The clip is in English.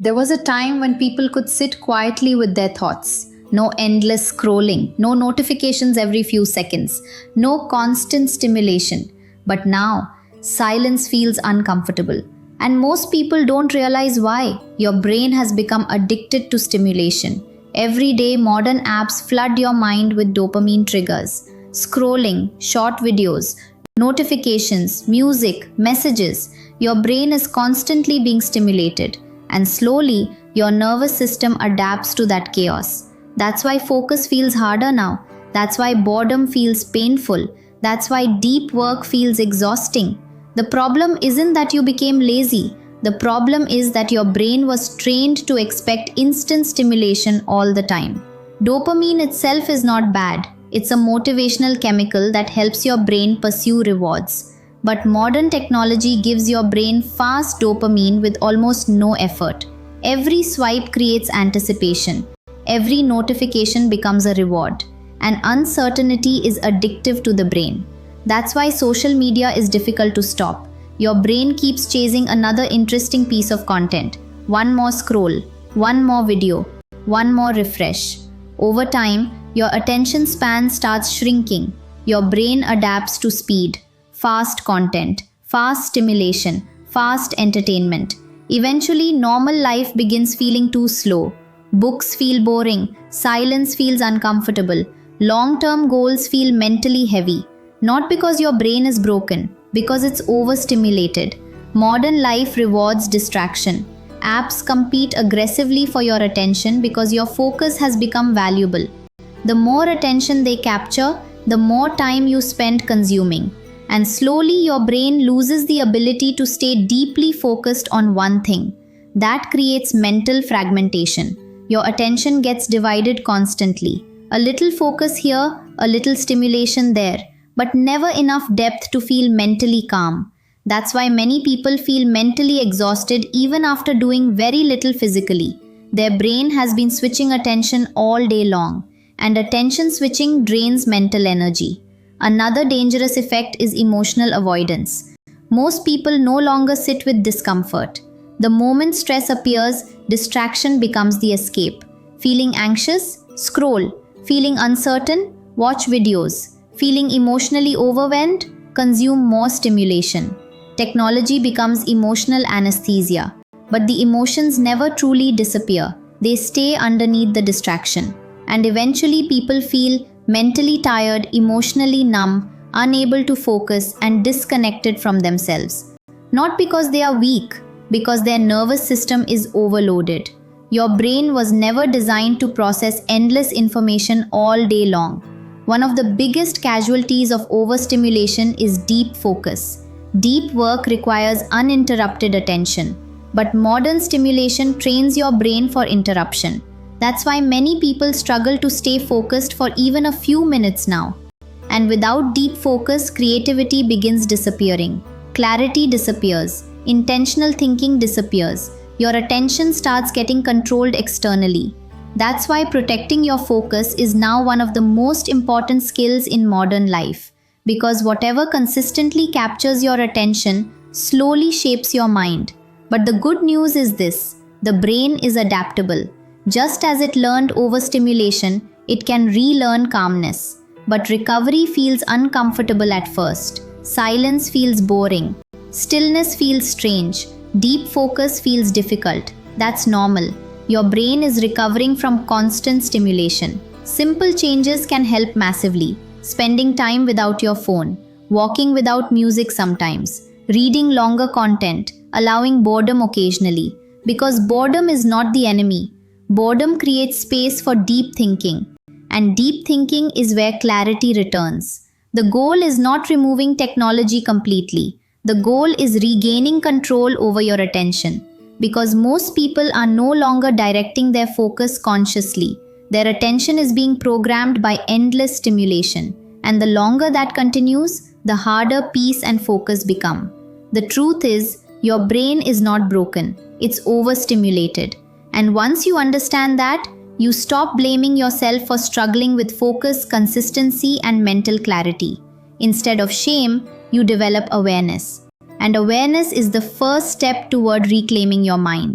There was a time when people could sit quietly with their thoughts. No endless scrolling, no notifications every few seconds, no constant stimulation. But now, silence feels uncomfortable. And most people don't realize why. Your brain has become addicted to stimulation. Every day, modern apps flood your mind with dopamine triggers. Scrolling, short videos, notifications, music, messages. Your brain is constantly being stimulated. And slowly, your nervous system adapts to that chaos. That's why focus feels harder now. That's why boredom feels painful. That's why deep work feels exhausting. The problem isn't that you became lazy. The problem is that your brain was trained to expect instant stimulation all the time. Dopamine itself is not bad. It's a motivational chemical that helps your brain pursue rewards. But modern technology gives your brain fast dopamine with almost no effort. Every swipe creates anticipation. Every notification becomes a reward. And uncertainty is addictive to the brain. That's why social media is difficult to stop. Your brain keeps chasing another interesting piece of content. One more scroll, one more video, one more refresh. Over time, your attention span starts shrinking. Your brain adapts to speed, fast content, fast stimulation, fast entertainment. Eventually, normal life begins feeling too slow. Books feel boring, silence feels uncomfortable, long-term goals feel mentally heavy. Not because your brain is broken, because it's overstimulated. Modern life rewards distraction. Apps compete aggressively for your attention because your focus has become valuable. The more attention they capture, the more time you spend consuming. And slowly your brain loses the ability to stay deeply focused on one thing. That creates mental fragmentation. Your attention gets divided constantly. A little focus here, a little stimulation there, but never enough depth to feel mentally calm. That's why many people feel mentally exhausted even after doing very little physically. Their brain has been switching attention all day long, and attention switching drains mental energy. Another dangerous effect is emotional avoidance. Most people no longer sit with discomfort. The moment stress appears, distraction becomes the escape. Feeling anxious? Scroll. Feeling uncertain? Watch videos. Feeling emotionally overwhelmed? Consume more stimulation. Technology becomes emotional anesthesia. But the emotions never truly disappear. They stay underneath the distraction. And eventually people feel mentally tired, emotionally numb, unable to focus, and disconnected from themselves. Not because they are weak, because their nervous system is overloaded. Your brain was never designed to process endless information all day long. One of the biggest casualties of overstimulation is deep focus. Deep work requires uninterrupted attention, but modern stimulation trains your brain for interruption. That's why many people struggle to stay focused for even a few minutes now. And without deep focus, creativity begins disappearing. Clarity disappears. Intentional thinking disappears. Your attention starts getting controlled externally. That's why protecting your focus is now one of the most important skills in modern life. Because whatever consistently captures your attention slowly shapes your mind. But the good news is this: the brain is adaptable. Just as it learned overstimulation, it can relearn calmness. But recovery feels uncomfortable at first. Silence feels boring. Stillness feels strange. Deep focus feels difficult. That's normal. Your brain is recovering from constant stimulation. Simple changes can help massively. Spending time without your phone, walking without music sometimes, reading longer content, allowing boredom occasionally. Because boredom is not the enemy. Boredom creates space for deep thinking. And deep thinking is where clarity returns. The goal is not removing technology completely. The goal is regaining control over your attention. Because most people are no longer directing their focus consciously. Their attention is being programmed by endless stimulation. And the longer that continues, the harder peace and focus become. The truth is, your brain is not broken. It's overstimulated. And once you understand that, you stop blaming yourself for struggling with focus, consistency, and mental clarity. Instead of shame, you develop awareness. And awareness is the first step toward reclaiming your mind.